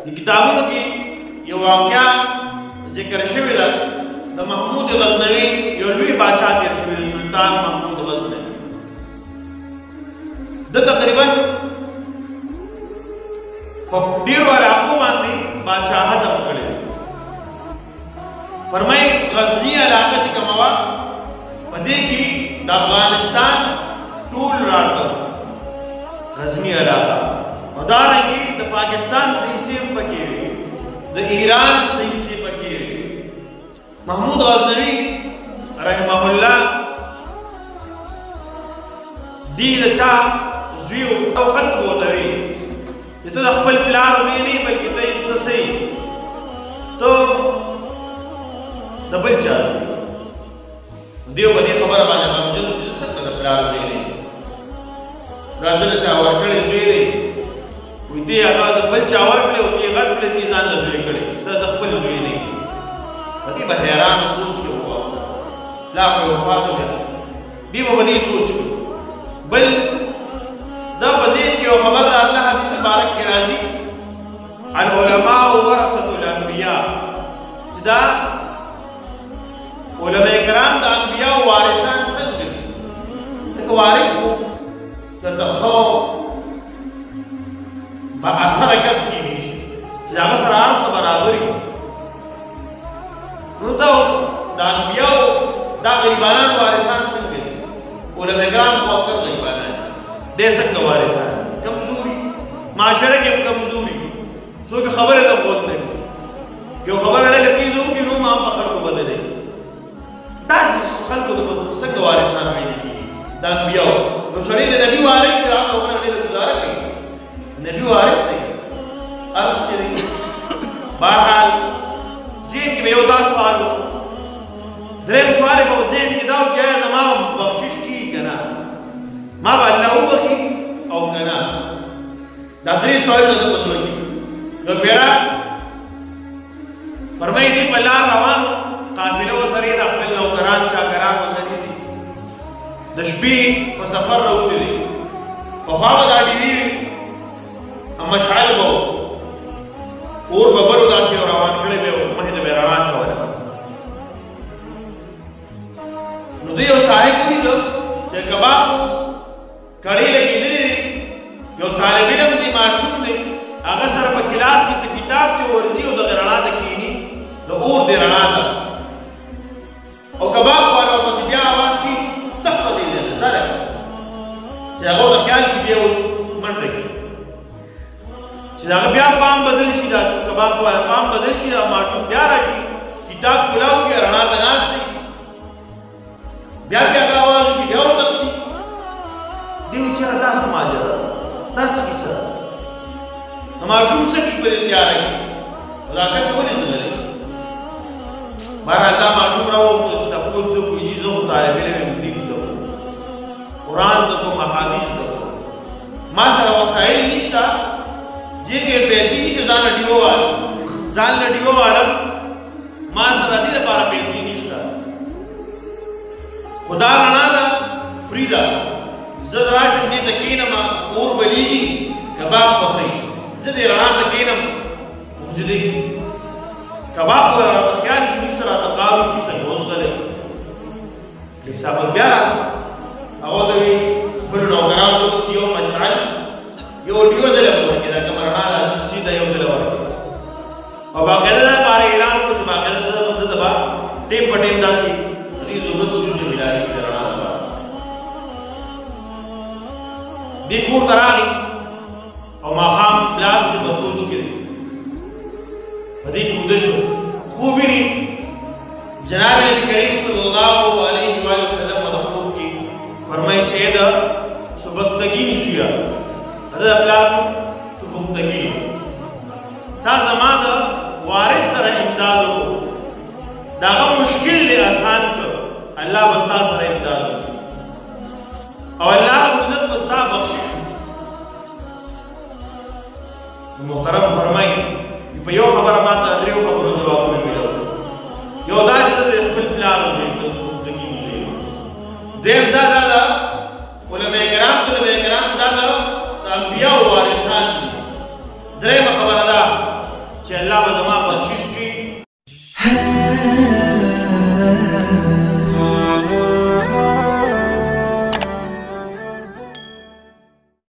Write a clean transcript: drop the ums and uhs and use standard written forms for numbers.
د کتابونو کې یو واقعه ذکر شوې ده د محمود غزنوي یو لوی بادشاه تېر شوی دی سلطان محمود غزنوي د تقریبا په ډېرو علاقو باندې بادشاهت هم کړې ده فرمایي غزني علاقه چې کومه وه په دې کې د افغانستان ټول راته غزني علاقه او دارنګې د پاکستان صحیح حصې هم پکې وي د ایران صحیح حصې پکې وي محمود غزنوي رحمه الله دی د چا زوی او خلق بوته وي چې ته د خپل پلار زوی نه بلکې ته یې څه سئ ته د بل چا زوی دیو په دې خبره باندې غمجن چې څنګه د پلار زوی نه راځنه چا ورکړی زوی دی وایي دې هغه د بل چا ورکړی او دې غټ کړی دې ځان له زوی کړی ته د خپل زوی نه په دې به حیران سوچ کې وواڅه لا په وفات دی دې به دې سوچ بل دا بزید کې خبر ده الله حدیث مبارک کې راځي العلماء ورثة الانبیاء چې دا علماء کرام د انبیاء وارثان څنګه دي لکه وارث کو چې د خو په اثر کس کې وي چې هغه سره هر څه برابر وي نو دا اوس د انبیاء دا غریبان وارثان څنګه دي علماء کرام خو اکثر غریبان دے څنګه وارثان کمزوري معاشره کې کمزوري څوک خبره ته وخت نه یو خبره لکه کیږي چې نو ما په خلکو بدلې دا خلکو څنګه وارثان وایي دا انبیاء نو شری د نبی وارث شي هغه ورته ډېر گزاره کوي نبی وارث دی ارز چې بهرحال زین کې یو دا سوال دریم سوال په زین کې دا چې زما بخشش کی کنه ما به الله وبخي او کنه دا درې سوالونه د پزړه کې نو بیره فرمایي دې په لار روانو قافله وسره د خپل نوکران چاکران وسره دي د شپې په سفر راوتلي په هغه د اړیوي مشعل بو اور ببرو داسې روان کړي به مه د بیرڼا کوله نو دوی یو صاحب ولیدو چې کباب کړي لګېدلې یو طالب علم دی ماشوم دی هغه سره په کلاس کې څه کتاب دی ورځي او د رڼا د کینی د اور د رڼا ده او کباب والا پسې بیا आवाज کی تخته دی سره چې هغه د خیال چې بیا منډه کوي چې هغه بیا پام بدل شي دا کباب والا پام بدل شي دا ماشوم بیا راشي کتاب کلاو کې رڼا د ناس دی بیا आवाज کی بیا وتختی دیو چې دا سماج دا څه کیسه ماشوم څه کې په تیار کی دا کس ولې زغلې بهر دا ماشوم راو چې تاسو کوی چیزو طالب علم دین زده قرآن زده احادیث زده ما سره وسایل نشته چې کې پیسې نشته ځان لډیو عالم ما سره دې لپاره پیسې نشته خدا رڼا ده فریدا زه راشم دې ته کینم اور بلیږي کباب پخوي زه دې رڼا ته کینم خو دې کباب ور راته خیال شي نشته راته قارو کیسه موز غلې حساب بیا راځه هغه ته وی خپل نوکران ته چې یو مشعل یو ډیو دل ورکړي دا کوم رڼا ده چې سیده یو دل ورکړي او باقاعده دا بار اعلان کو چې باقاعده د دبا ټیم په ټیم داسي دې ضرورت چې ملاري کې رڼا ده دې کور تراغي او ماقام لاس دې بسوچ کړي هدي کودش خوب ني جناب نبی کریم صلی الله علیه و سلم مدخول کی فرمایي چې دا سبقتگی نشیا دا پلان سبقتگی دا زما دا وارث سره امداد کو داغه مشکل دی آسان کو الله بستا سره امداد او الله رب عزت بستا بخشش محترم فرمایي په یو خبره ما ته درې خبرو جوابونه ملو یو دا چې د خپل پلان او د سبقتگی نشي دیم دا علماء کرام دا انبیاء وارثان دي درېمه خبره ده چې الله به زما بخشش کړي.